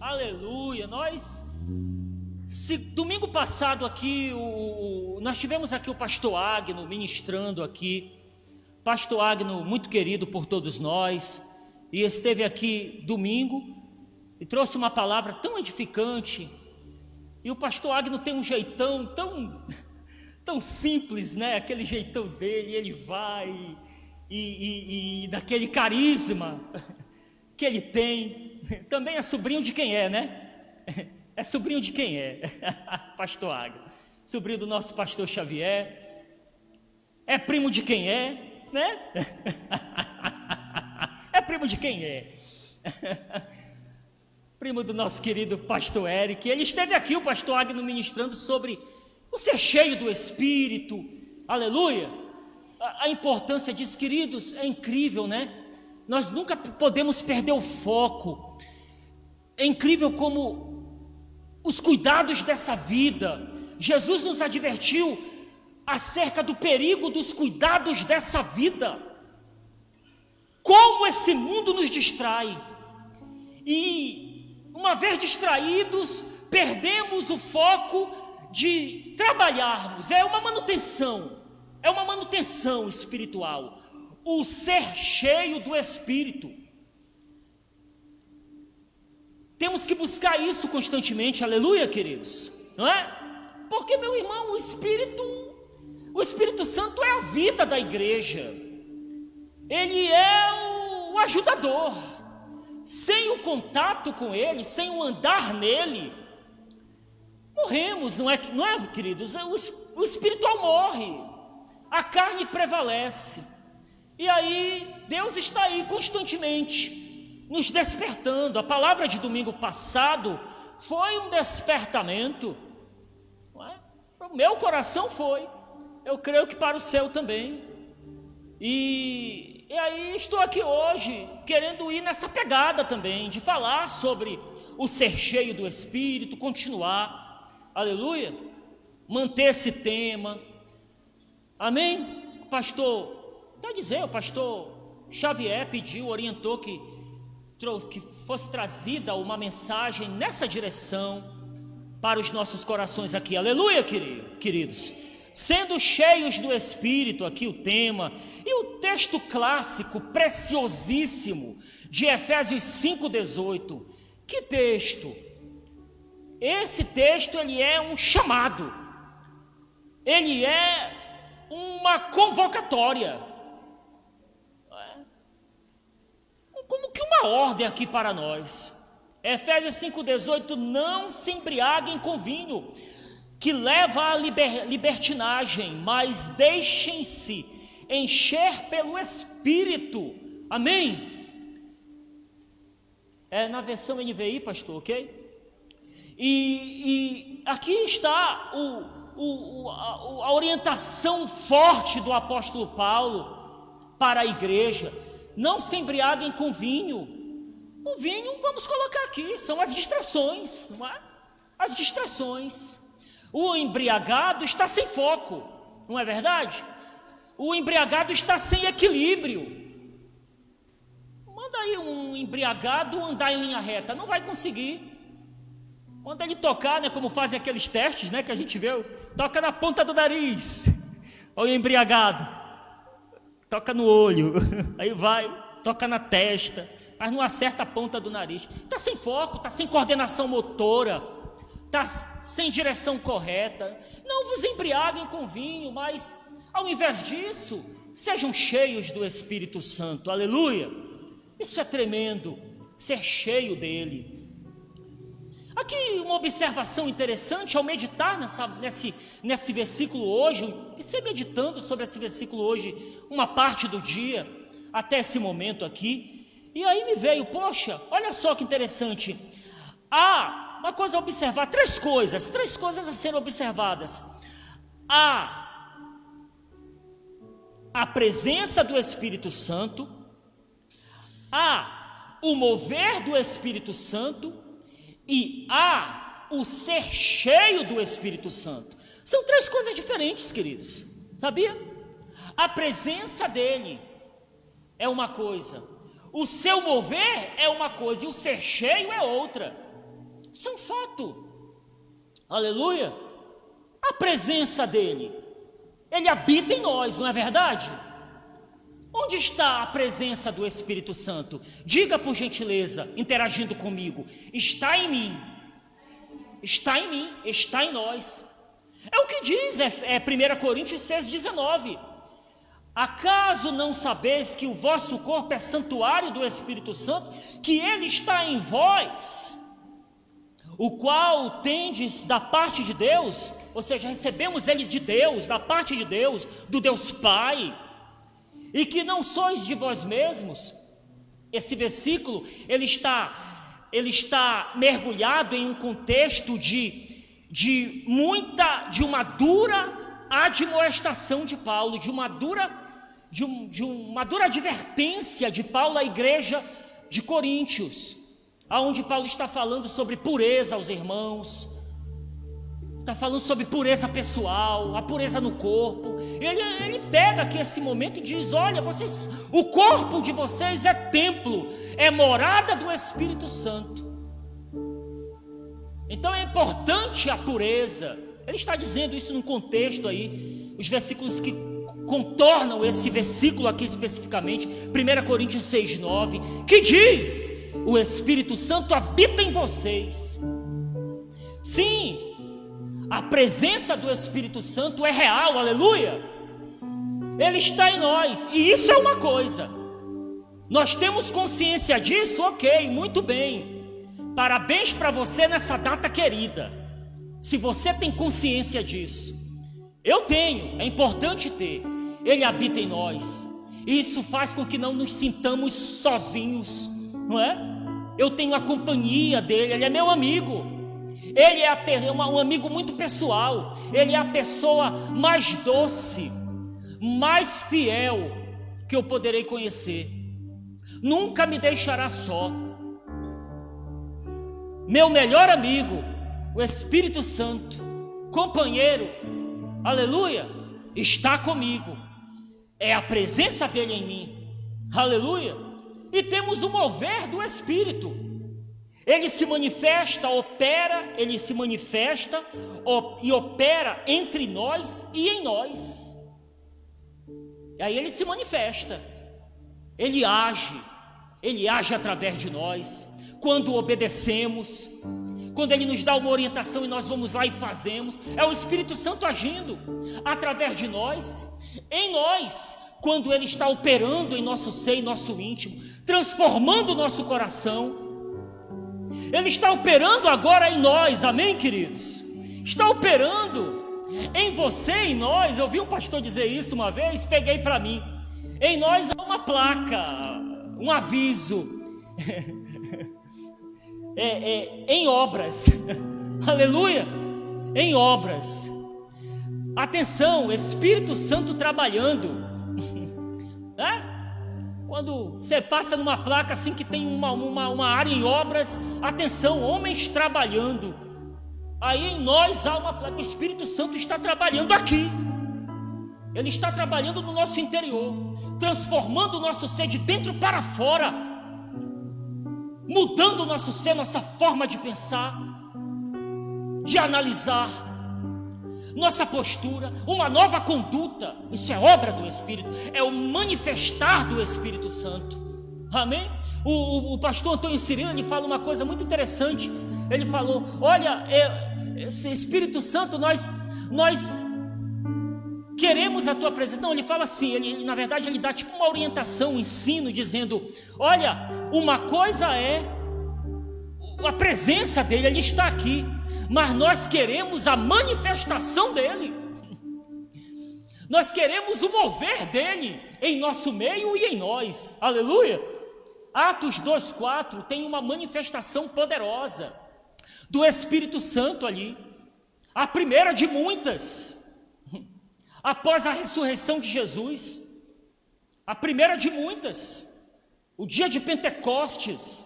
Aleluia. Domingo passado aqui, nós tivemos aqui o pastor Agno ministrando aqui. Pastor Agno, muito querido por todos nós, e esteve aqui domingo e trouxe uma palavra tão edificante. E o pastor Agno tem um jeitão tão simples, né? Aquele jeitão dele, ele vai e daquele carisma que ele tem. Também é sobrinho de quem é, né? É sobrinho de quem é? Pastor Agno, sobrinho do nosso pastor Xavier. É primo de quem é, né? É primo de quem é? Primo do nosso querido pastor Eric. Ele esteve aqui, o pastor Agno, ministrando sobre o ser cheio do Espírito. Aleluia. A importância disso, queridos, é incrível, né? Nós nunca podemos perder o foco. É incrível como os cuidados dessa vida, Jesus nos advertiu acerca do perigo dos cuidados dessa vida, como esse mundo nos distrai, e uma vez distraídos, perdemos o foco de trabalharmos. É uma manutenção espiritual, o ser cheio do Espírito. Temos que buscar isso constantemente, aleluia, queridos, não é? Porque, meu irmão, o Espírito Santo é a vida da igreja, ele é o ajudador. Sem o contato com ele, sem o andar nele, morremos, não é, queridos? O espiritual morre, a carne prevalece, e aí Deus está aí constantemente nos despertando. A palavra de domingo passado foi um despertamento, não é? Para o meu coração foi, eu creio que para o seu também. E aí estou aqui hoje querendo ir nessa pegada também, de falar sobre o ser cheio do Espírito, continuar, aleluia, manter esse tema, amém? O pastor Xavier pediu, orientou que fosse trazida uma mensagem nessa direção para os nossos corações aqui, aleluia, queridos. Sendo cheios do Espírito, aqui o tema, e o texto clássico, preciosíssimo, de Efésios 5,18. Que texto? Esse texto, ele é um chamado, ele é uma convocatória, como que uma ordem aqui para nós. Efésios 5,18, não se embriaguem com vinho, que leva à libertinagem, mas deixem-se encher pelo Espírito, amém? É na versão NVI, pastor, ok? E aqui está a orientação forte do apóstolo Paulo para a igreja. Não se embriaguem com vinho. O vinho, vamos colocar aqui, são as distrações, não é? As distrações. O embriagado está sem foco, não é verdade? O embriagado está sem equilíbrio. Manda aí um embriagado andar em linha reta, não vai conseguir. Quando ele tocar, né, como fazem aqueles testes, né, que a gente vê, toca na ponta do nariz. Olha o embriagado. Toca no olho, aí vai, toca na testa, mas não acerta a ponta do nariz. Está sem foco, está sem coordenação motora, está sem direção correta. Não vos embriaguem com vinho, mas ao invés disso, sejam cheios do Espírito Santo, aleluia. Isso é tremendo, ser cheio dele. Aqui uma observação interessante ao meditar nesse versículo hoje, você meditando sobre esse versículo hoje, uma parte do dia, até esse momento aqui, e aí me veio, poxa, olha só que interessante, há uma coisa a observar, três coisas a serem observadas. Há a presença do Espírito Santo, há o mover do Espírito Santo, e há o ser cheio do Espírito Santo. São três coisas diferentes, queridos, sabia? A presença dele é uma coisa, o seu mover é uma coisa, e o ser cheio é outra. Isso é um fato. Aleluia. A presença dele, ele habita em nós, não é verdade? Onde está a presença do Espírito Santo? Diga por gentileza, interagindo comigo. Está em mim. Está em mim, está em nós. É o que diz 1 Coríntios 6,19. Acaso não sabeis que o vosso corpo é santuário do Espírito Santo, que ele está em vós, o qual tendes da parte de Deus? Ou seja, recebemos ele de Deus, da parte de Deus, do Deus Pai, e que não sois de vós mesmos. Esse versículo, ele está mergulhado em um contexto de uma dura admoestação de Paulo, de uma dura advertência de Paulo à igreja de Coríntios, aonde Paulo está falando sobre pureza aos irmãos, está falando sobre pureza pessoal, a pureza no corpo. Ele pega aqui esse momento e diz: olha, o corpo de vocês é templo, é morada do Espírito Santo. Então é importante a pureza. Ele está dizendo isso num contexto aí, os versículos que contornam esse versículo aqui especificamente, 1 Coríntios 6,9, que diz: o Espírito Santo habita em vocês. Sim, a presença do Espírito Santo é real, aleluia. Ele está em nós, e isso é uma coisa. Nós temos consciência disso? Ok, muito bem. Parabéns para você nessa data querida, se você tem consciência disso. Eu tenho, é importante ter. Ele habita em nós, e isso faz com que não nos sintamos sozinhos, não é? Eu tenho a companhia dele, ele é meu amigo. Ele é um amigo muito pessoal. Ele é a pessoa mais doce, mais fiel que eu poderei conhecer. Nunca me deixará só. Meu melhor amigo, o Espírito Santo, companheiro, aleluia, está comigo. É a presença dele em mim, aleluia. E temos o mover do Espírito. Ele se manifesta, e opera entre nós e em nós. E aí ele se manifesta, ele age através de nós, quando obedecemos, quando ele nos dá uma orientação e nós vamos lá e fazemos. É o Espírito Santo agindo através de nós, em nós, quando ele está operando em nosso ser, em nosso íntimo, transformando o nosso coração. Ele está operando agora em nós, amém, queridos? Está operando em você e em nós. Eu vi um pastor dizer isso uma vez, peguei para mim. Em nós há uma placa, um aviso, em obras, aleluia, em obras. Atenção, Espírito Santo trabalhando, né? Quando você passa numa placa assim que tem uma área em obras, atenção, homens trabalhando. Aí em nós há uma placa, o Espírito Santo está trabalhando aqui. Ele está trabalhando no nosso interior, transformando o nosso ser de dentro para fora, mudando o nosso ser, nossa forma de pensar, de analisar, nossa postura, uma nova conduta. Isso é obra do Espírito, é o manifestar do Espírito Santo, amém? O pastor Antônio Cirilo, ele fala uma coisa muito interessante. Ele falou: olha, esse Espírito Santo, nós queremos a tua presença. Não, ele fala assim, na verdade ele dá tipo uma orientação, um ensino, dizendo: olha, uma coisa é a presença dele, ele está aqui, mas nós queremos a manifestação dele, nós queremos o mover dele em nosso meio e em nós, aleluia. Atos 2,4 tem uma manifestação poderosa do Espírito Santo ali, a primeira de muitas, após a ressurreição de Jesus, a primeira de muitas, o dia de Pentecostes,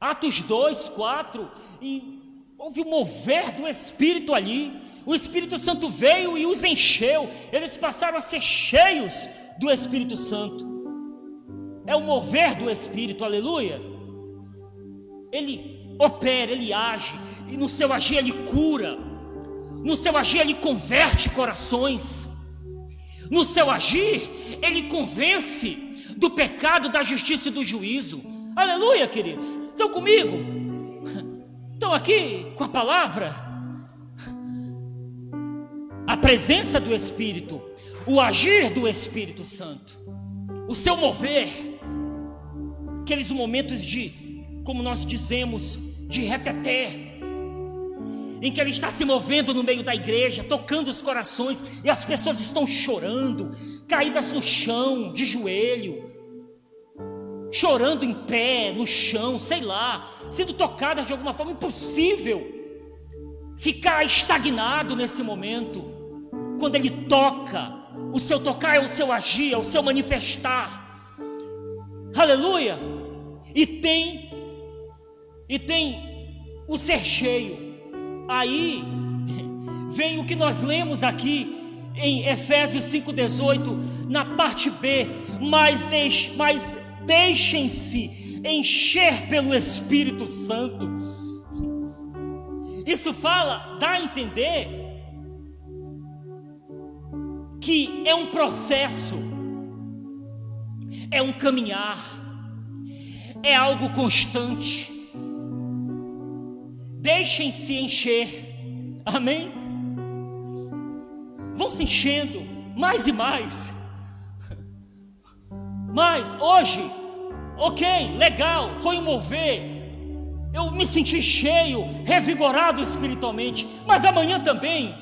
Atos 2,4, e houve o mover do Espírito ali. O Espírito Santo veio e os encheu, eles passaram a ser cheios do Espírito Santo. É o mover do Espírito, aleluia. Ele opera, Ele age, e no seu agir Ele cura, no seu agir Ele converte corações, no seu agir Ele convence do pecado, da justiça e do juízo. Aleluia, queridos. Estão comigo? Estão aqui com a palavra? A presença do Espírito, o agir do Espírito Santo, o seu mover, aqueles momentos de, como nós dizemos, de reteté, em que Ele está se movendo no meio da igreja, tocando os corações, e as pessoas estão chorando, caídas no chão, de joelho, chorando em pé, no chão, sei lá, sendo tocadas de alguma forma. Impossível ficar estagnado nesse momento, quando Ele toca. O seu tocar é o seu agir, é o seu manifestar. Aleluia. E tem o ser cheio. Aí vem o que nós lemos aqui em Efésios 5,18, na parte B. Mas deixem-se encher pelo Espírito Santo. Isso dá a entender que é um processo, é um caminhar, é algo constante. Deixem-se encher, amém? Vão se enchendo mais e mais. Mas hoje, ok, legal, foi um mover, eu me senti cheio, revigorado espiritualmente, mas amanhã também,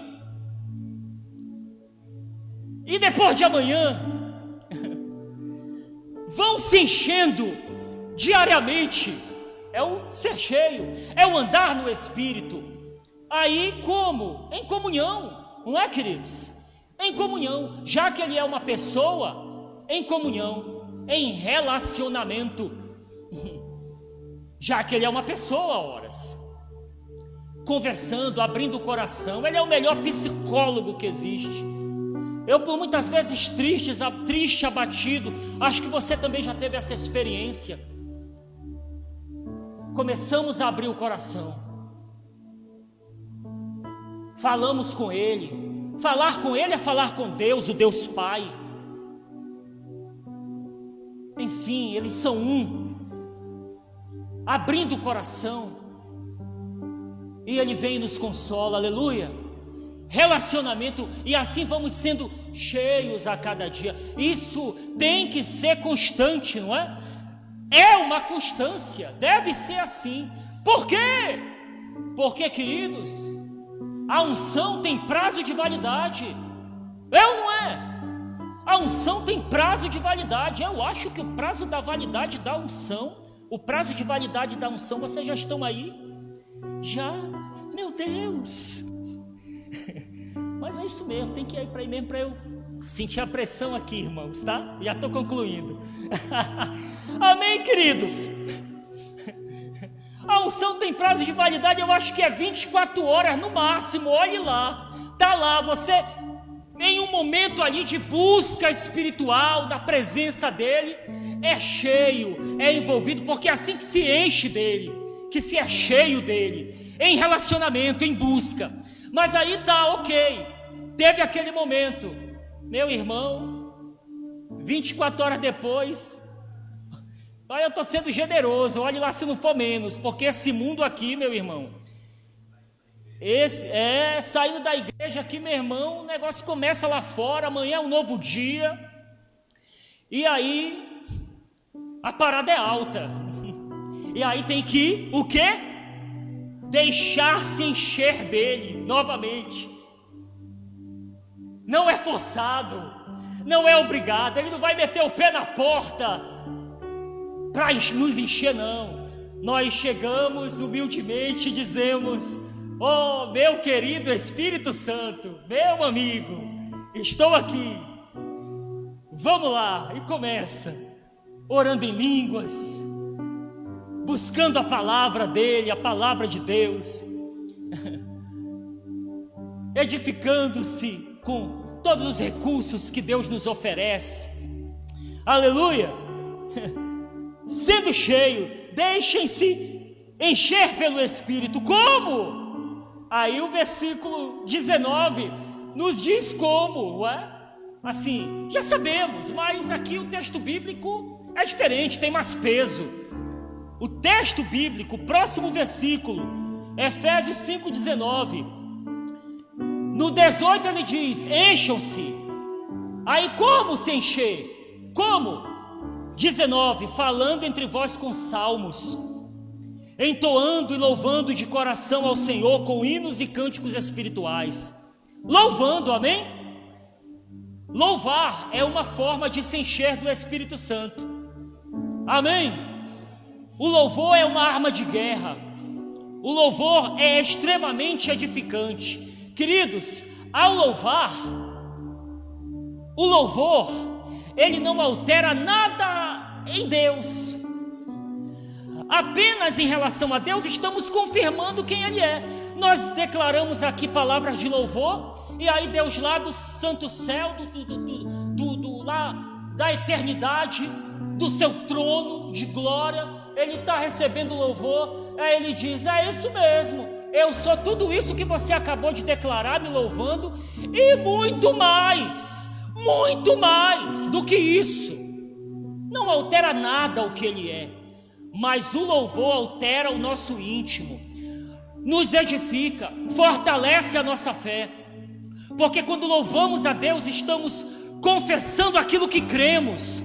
e depois de amanhã, vão se enchendo diariamente. É o ser cheio, é o andar no Espírito. Aí como? Em comunhão, não é, queridos? Em comunhão, já que Ele é uma pessoa, em comunhão, em relacionamento, já que Ele é uma pessoa, horas, conversando, abrindo o coração. Ele é o melhor psicólogo que existe. Eu, por muitas vezes triste, abatido, acho que você também já teve essa experiência. Começamos a abrir o coração, falamos com Ele. Falar com Ele é falar com Deus, o Deus Pai. Enfim, eles são um, abrindo o coração, e Ele vem e nos consola, aleluia. Relacionamento, e assim vamos sendo cheios a cada dia. Isso tem que ser constante, não é? É uma constância, deve ser assim. Por quê? Porque, queridos, a unção tem prazo de validade. É ou não é? A unção tem prazo de validade. Eu acho que o prazo da validade da unção, o prazo de validade da unção, vocês já estão aí? Já? Meu Deus! Mas é isso mesmo, tem que ir para aí mesmo para eu sentir a pressão aqui, irmãos, tá? Já estou concluindo. Amém, queridos? A unção tem prazo de validade, eu acho que é 24 horas no máximo. Olhe lá, tá lá, você em um momento ali de busca espiritual da presença dele, é cheio, é envolvido, porque é assim que se enche dele, que se é cheio dele, em relacionamento, em busca. Mas aí tá, ok, teve aquele momento, meu irmão, 24 horas depois, olha, eu estou sendo generoso, olhe lá se não for menos, porque esse mundo aqui, meu irmão, saindo da igreja aqui, meu irmão, o negócio começa lá fora, amanhã é um novo dia, e aí, a parada é alta, e aí tem que, o quê? Deixar-se encher dele, novamente. Não é forçado, não é obrigado, ele não vai meter o pé na porta para nos encher, não. Nós chegamos humildemente e dizemos: oh, meu querido Espírito Santo, meu amigo, estou aqui, vamos lá. E começa, orando em línguas, buscando a palavra dele, a palavra de Deus, edificando-se com todos os recursos que Deus nos oferece, aleluia, sendo cheio. Deixem-se encher pelo Espírito. Como? Aí o versículo 19 nos diz como, não é? Assim, já sabemos, mas aqui o texto bíblico é diferente, tem mais peso. O texto bíblico, próximo versículo, Efésios 5,19, no 18 ele diz: encham-se. Aí como se encher? Como? 19, falando entre vós com salmos, entoando e louvando de coração ao Senhor com hinos e cânticos espirituais. Louvando, amém? Louvar é uma forma de se encher do Espírito Santo, amém? O louvor é uma arma de guerra. O louvor é extremamente edificante. Queridos, ao louvar, o louvor, ele não altera nada em Deus. Apenas em relação a Deus estamos confirmando quem Ele é. Nós declaramos aqui palavras de louvor, e aí Deus lá do santo céu, lá da eternidade, do seu trono de glória, Ele está recebendo louvor. Aí Ele diz: é isso mesmo, eu sou tudo isso que você acabou de declarar, me louvando, e muito mais do que isso. Não altera nada o que Ele é, mas o louvor altera o nosso íntimo, nos edifica, fortalece a nossa fé, porque quando louvamos a Deus estamos confessando aquilo que cremos,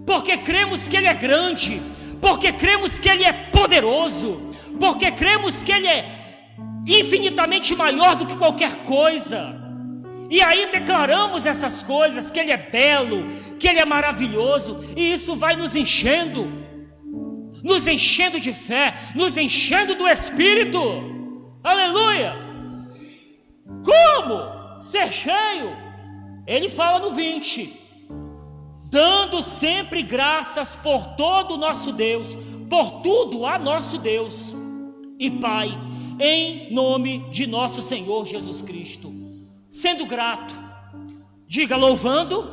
porque cremos que Ele é grande, porque cremos que Ele é poderoso, porque cremos que Ele é infinitamente maior do que qualquer coisa. E aí declaramos essas coisas, que Ele é belo, que Ele é maravilhoso, e isso vai nos enchendo de fé, nos enchendo do Espírito. Aleluia! Como ser cheio? Ele fala no 20: dando sempre graças por todo o nosso Deus, por tudo a nosso Deus e Pai, em nome de nosso Senhor Jesus Cristo. Sendo grato, diga louvando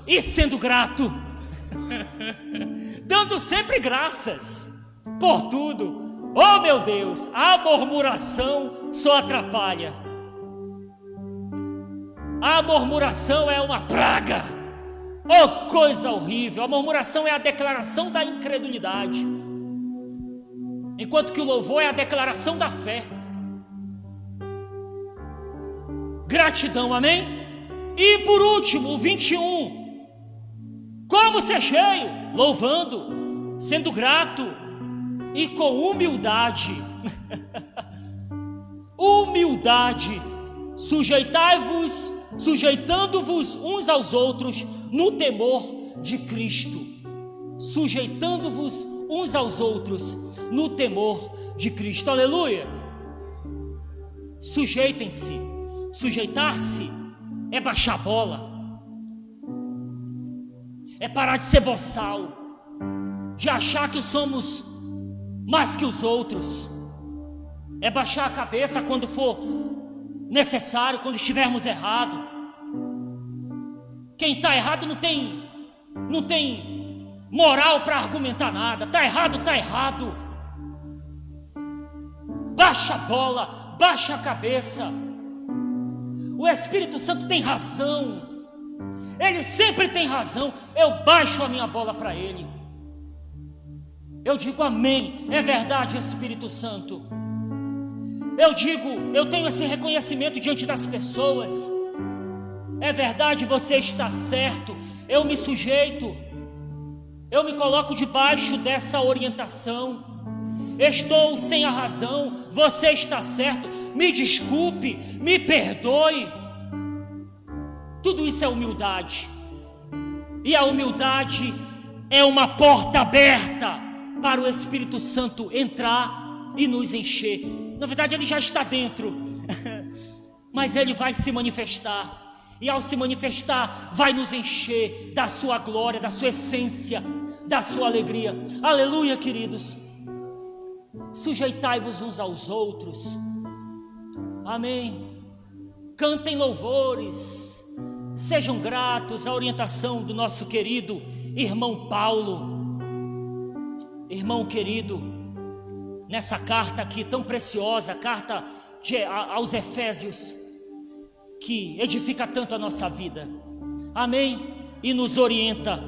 e sendo grato, dando sempre graças por tudo. Oh meu Deus, a murmuração só atrapalha. A murmuração é uma praga, oh coisa horrível. A murmuração é a declaração da incredulidade, enquanto que o louvor é a declaração da fé. Gratidão, amém? E por último, o 21, como ser cheio? Louvando, sendo grato e com humildade. Humildade, sujeitando-vos uns aos outros no temor de Cristo. Sujeitando-vos uns aos outros no temor de Cristo. Aleluia! Sujeitem-se. Sujeitar-se é baixar a bola, é parar de ser boçal, de achar que somos mais que os outros, é baixar a cabeça quando for necessário, quando estivermos errados. Quem está errado não tem moral para argumentar nada. Está errado, está errado. Baixa a bola, baixa a cabeça. O Espírito Santo tem razão, Ele sempre tem razão. Eu baixo a minha bola para Ele, eu digo amém, é verdade, Espírito Santo. Eu tenho esse reconhecimento diante das pessoas. É verdade, você está certo. Eu me sujeito, eu me coloco debaixo dessa orientação. Estou sem a razão, você está certo. Me desculpe, me perdoe. Tudo isso é humildade. E a humildade é uma porta aberta para o Espírito Santo entrar e nos encher. Na verdade, Ele já está dentro, mas Ele vai se manifestar. E ao se manifestar, vai nos encher da sua glória, da sua essência, da sua alegria. Aleluia, queridos. Sujeitai-vos uns aos outros. Amém. Cantem louvores, sejam gratos à orientação do nosso querido irmão Paulo. Irmão querido, nessa carta aqui tão preciosa, carta aos Efésios, que edifica tanto a nossa vida, amém? E nos orienta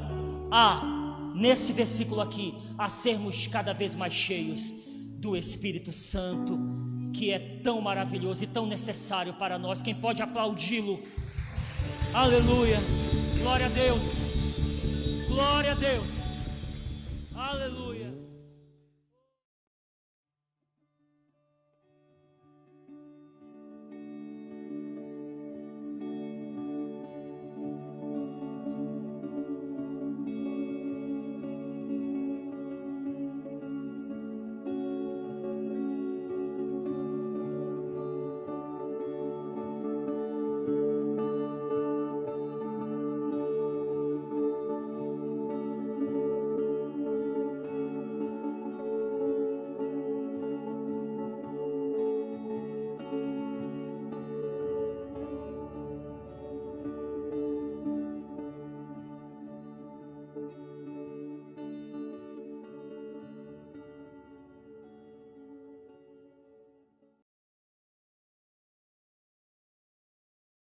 nesse versículo aqui, a sermos cada vez mais cheios do Espírito Santo, que é tão maravilhoso e tão necessário para nós. Quem pode aplaudi-lo? Aleluia, glória a Deus, glória a Deus.